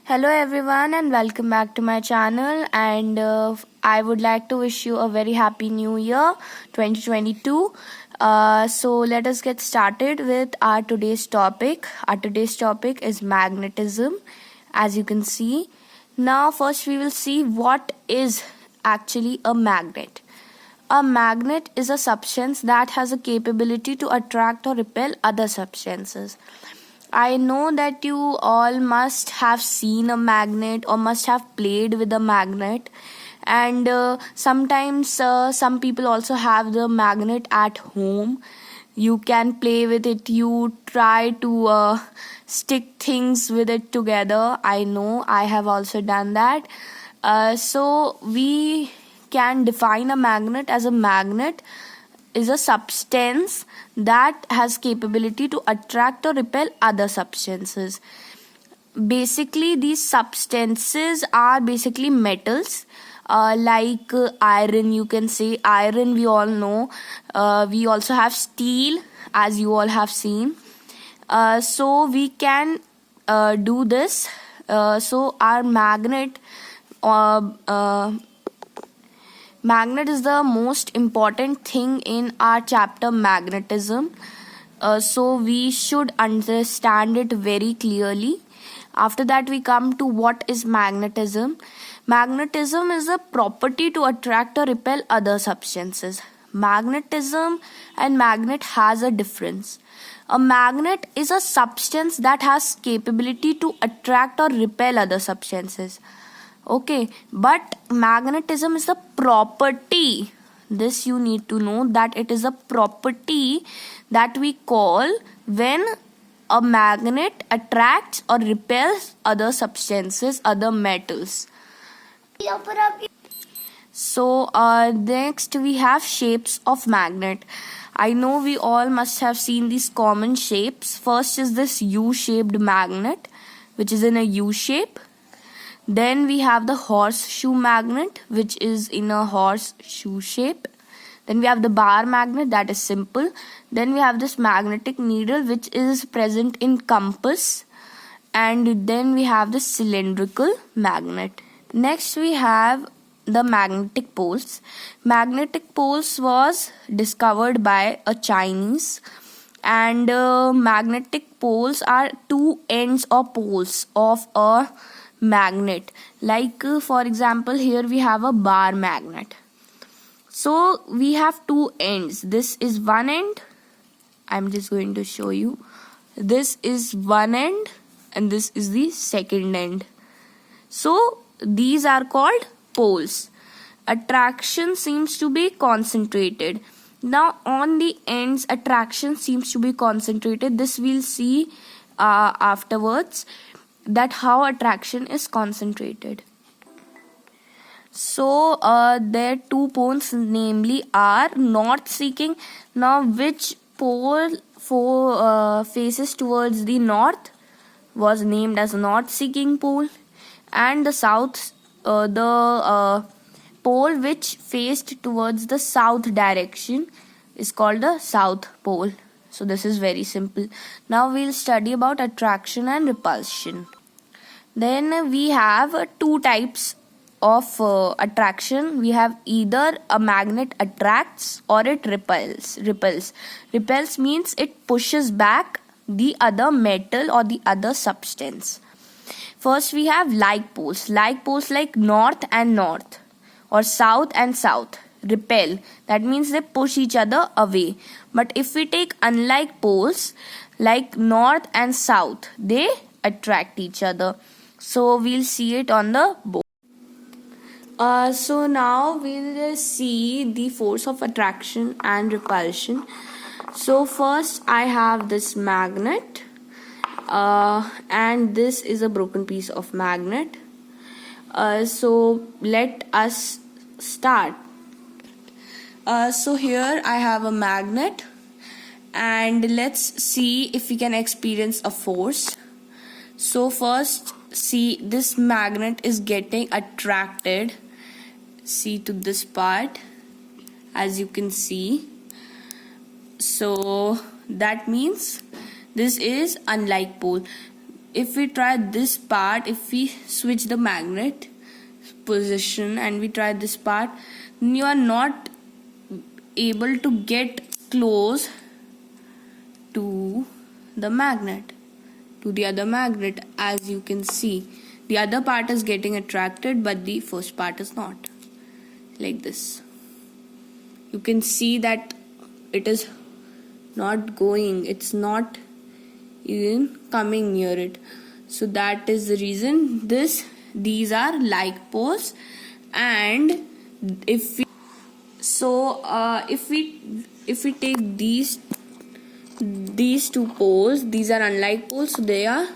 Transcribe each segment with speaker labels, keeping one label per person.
Speaker 1: Hello everyone and welcome back to my channel, and I would like to wish you a very happy new year 2022. So let us get started with our today's topic. Our today's topic is magnetism, as you can see. Now first we will see what is actually a magnet. A magnet is a substance that has a capability to attract or repel other substances. I know that you all must have seen a magnet or must have played with a magnet, and sometimes some people also have the magnet at home. You can play with it, you try to stick things with it together. I know I have also done that. So we can define a magnet as a magnet is a substance that has capability to attract or repel other substances. Basically, these substances are basically metals, like iron. You can say iron, we all know. We also have steel, as you all have seen. So we can do this. So our magnet magnet is the most important thing in our chapter magnetism. So we should understand it very clearly. After that, we come to what is magnetism. Magnetism is a property to attract or repel other substances. Magnetism and magnet has a difference. A magnet is a substance that has capability to attract or repel other substances. Okay, but magnetism is a property. This you need to know, that it is a property that we call when a magnet attracts or repels other substances, other metals. So next we have shapes of magnet. I know we all must have seen these common shapes. First is this U-shaped magnet, which is in a U shape. Then we have the horseshoe magnet, which is in a horseshoe shape. Then we have the bar magnet, that is simple. Then we have this magnetic needle, which is present in compass. And then we have the cylindrical magnet. Next we have the magnetic poles. Magnetic poles was discovered by a Chinese. And magnetic poles are two ends or poles of a magnet. Like for example, here we have a bar magnet. So we have two ends. This is one end. I'm just going to show you. This is one end and this is the second end. So these are called poles. Attraction seems to be concentrated. Now on the ends, attraction seems to be concentrated. This we'll see afterwards, that how attraction is concentrated. So their two poles namely are north seeking. Now which pole faces towards the north was named as north seeking pole, and the south the pole which faced towards the south direction is called the south pole. So this is very simple. Now we'll study about attraction and repulsion. Then we have two types of attraction. We have either a magnet attracts or it repels. Repels means it pushes back the other metal or the other substance. First we have like poles. Like poles like north and north or south and south repel. That means they push each other away. But if we take unlike poles like north and south, they attract each other. So we'll see it on the board. So now we'll see the force of attraction and repulsion. So first I have this magnet, and this is a broken piece of magnet. So let us start. So here I have a magnet, and let's see if we can experience a force. So first, see, this magnet is getting attracted. See to this part, as you can see. So that means this is unlike pole. if we try this part, if we switch the magnet position and we try this part, you are not able to get close to the magnet, to the other magnet. As you can see, the other part is getting attracted but the first part is not. Like this, you can see that it is not going, it's not even coming near it. So that is the reason these are like poles. And if we take these two poles, these are unlike poles, so they are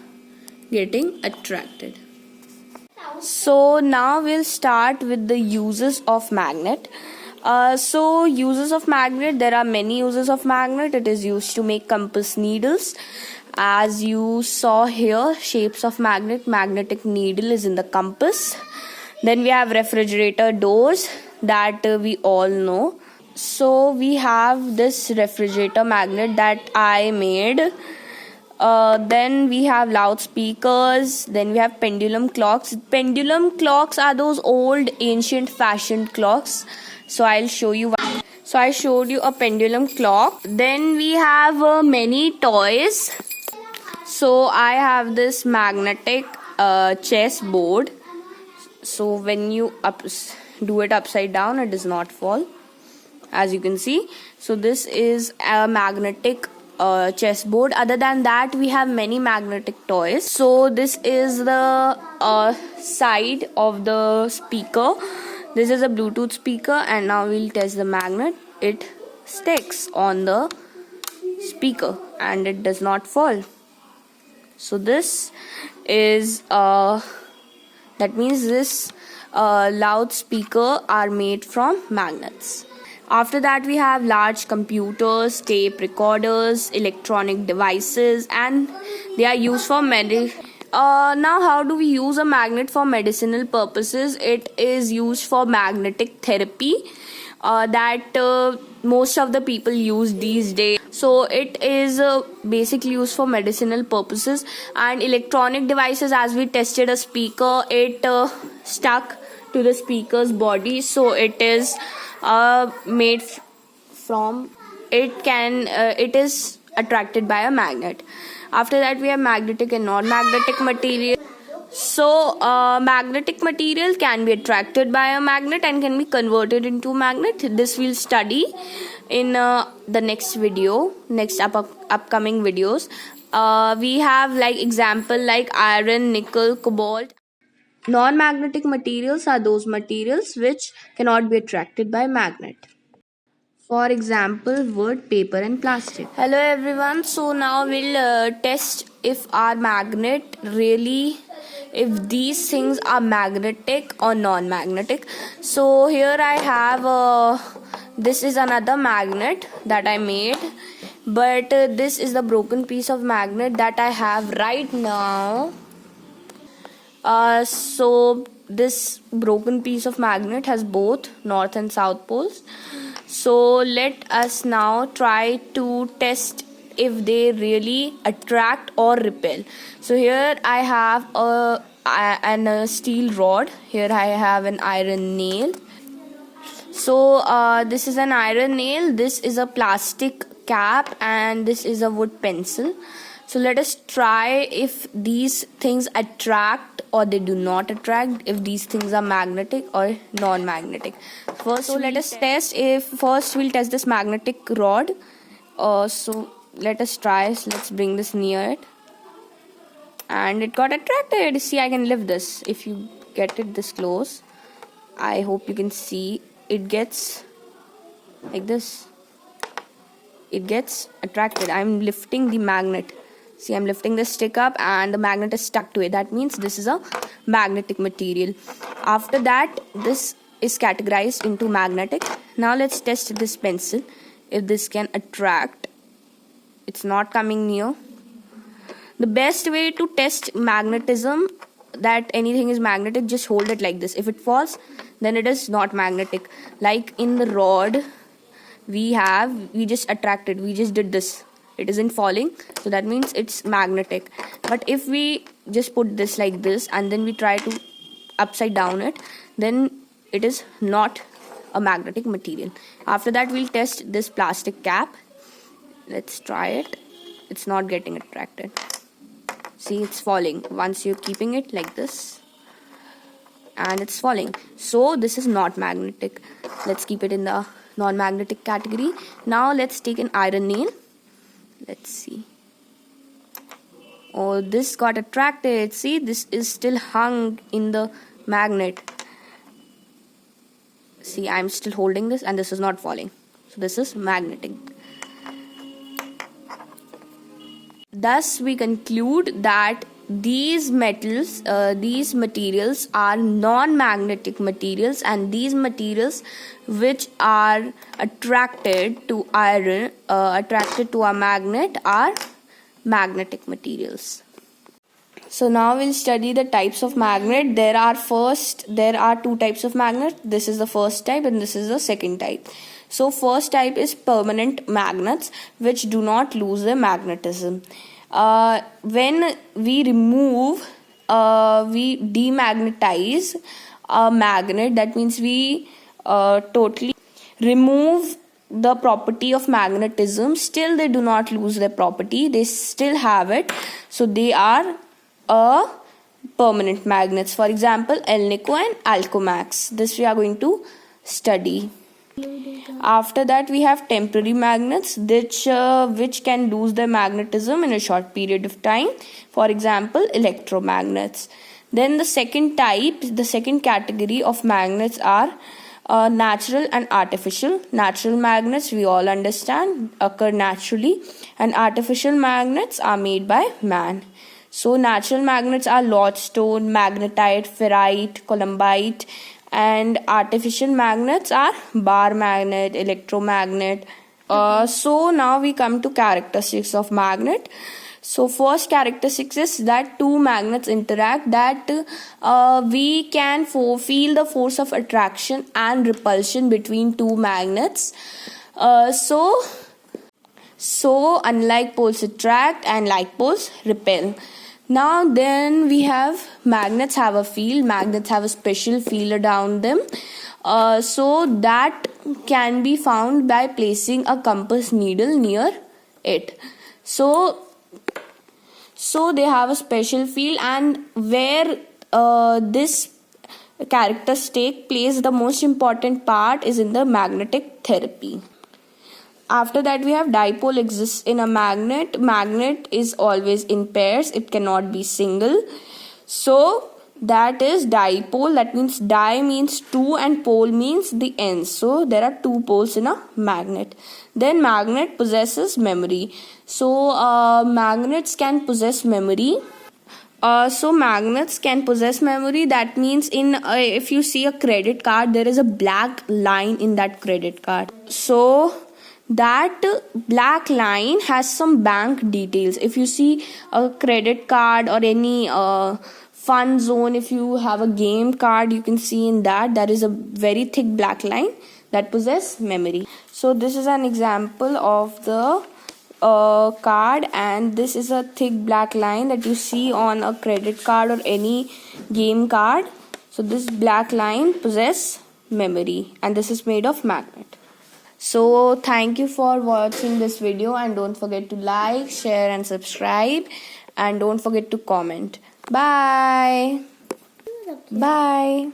Speaker 1: getting attracted. So now we'll start with the uses of magnet. So uses of magnet, there are many uses of magnet. It is used to make compass needles. As you saw here, shapes of magnetic needle is in the compass. Then we have refrigerator doors, that we all know. So we have this refrigerator magnet that I made. Then we have loudspeakers. Then we have pendulum clocks. Pendulum clocks are those old ancient fashioned clocks. So I'll show you one. So I showed you a pendulum clock. Then we have many toys. So I have this magnetic chess board. So when you do it upside down, it does not fall, as you can see. So this is a magnetic chessboard. Other than that, we have many magnetic toys. So this is the side of the speaker. This is a Bluetooth speaker, and now we'll test the magnet. It sticks on the speaker and it does not fall. So this is that means this loudspeaker are made from magnets. After that, we have large computers, tape recorders, electronic devices, and they are used for now, how do we use a magnet for medicinal purposes? It is used for magnetic therapy that most of the people use these days. So it is basically used for medicinal purposes. And electronic devices, as we tested a speaker, it stuck to the speaker's body. So it is made from, it is attracted by a magnet. After that, we have magnetic and non-magnetic material. So magnetic material can be attracted by a magnet and can be converted into magnet. This we'll study in the next video, upcoming videos. We have example like iron, nickel, cobalt. Non-magnetic materials are those materials which cannot be attracted by magnet. For example, wood, paper and plastic. Hello everyone. So now we'll test if our magnet really, if these things are magnetic or non-magnetic. So here I have this is another magnet that I made, but this is the broken piece of magnet that I have right now. So this broken piece of magnet has both north and south poles. So let us now try to test if they really attract or repel. So here I have a steel rod. Here I have an iron nail. So this is an iron nail. This is a plastic cap, and this is a wood pencil. So let us try if these things attract or they do not attract, if these things are magnetic or non-magnetic. First, let us test if first we'll test this magnetic rod. So let us try. So let's bring this near it, and it got attracted. See, I can lift this. If you get it this close, I hope you can see it gets like this. It gets attracted. I'm lifting the magnet. See, I'm lifting the stick up and the magnet is stuck to it. That means this is a magnetic material. After that, this is categorized into magnetic. Now let's test this pencil. If this can attract. It's not coming near. The best way to test magnetism, that anything is magnetic, just hold it like this. If it falls, then it is not magnetic. Like in the rod, we just attracted. We just did this. it isn't falling, so that means it's magnetic. But if we just put this like this and then we try to upside down it, then it is not a magnetic material. After that, we'll test this plastic cap. Let's try it. It's not getting attracted. See, it's falling once you're keeping it like this, and it's falling. So this is not magnetic. Let's keep it in the non-magnetic category. Now let's take an iron nail. Let's see. Oh, this got attracted. See, this is still hung in the magnet. See, I'm still holding this and this is not falling. So this is magnetic. Thus, we conclude that these metals, these materials are non-magnetic materials, and these materials which are attracted to iron, attracted to a magnet, are magnetic materials. So now we'll study the types of magnet. There are two types of magnet. This is the first type and this is the second type. So first type is permanent magnets, which do not lose their magnetism. When we demagnetize a magnet, that means we totally remove the property of magnetism. Still they do not lose their property, they still have it, so they are permanent magnets. For example, Alnico and Alcomax. This we are going to study. After that, we have temporary magnets, which can lose their magnetism in a short period of time. For example, electromagnets. Then the second category of magnets are natural and artificial. Natural magnets, we all understand, occur naturally, and artificial magnets are made by man. So natural magnets are lodestone, magnetite, ferrite, columbite, and artificial magnets are bar magnet, electromagnet. So now we come to characteristics of magnet. So first characteristic is that two magnets interact, that we can feel the force of attraction and repulsion between two magnets. So unlike poles attract and like poles repel. Now then we have magnets have a field. Magnets have a special field around them. So that can be found by placing a compass needle near it. So they have a special field, and where this characteristic plays the most important part is in the magnetic therapy. After that, we have dipole exists in a magnet. Magnet is always in pairs. It cannot be single. So that is dipole. That means di means two and pole means the ends. So there are two poles in a magnet. Then magnet possesses memory. So magnets can possess memory. Magnets can possess memory. That means if you see a credit card, there is a black line in that credit card. So that black line has some bank details. If you see a credit card or any fun zone, if you have a game card, you can see in that there is a very thick black line that possess memory. So this is an example of the card, and this is a thick black line that you see on a credit card or any game card. So this black line possess memory, and this is made of magnet. So thank you for watching this video, and don't forget to like, share and subscribe, and don't forget to comment. Bye. Bye.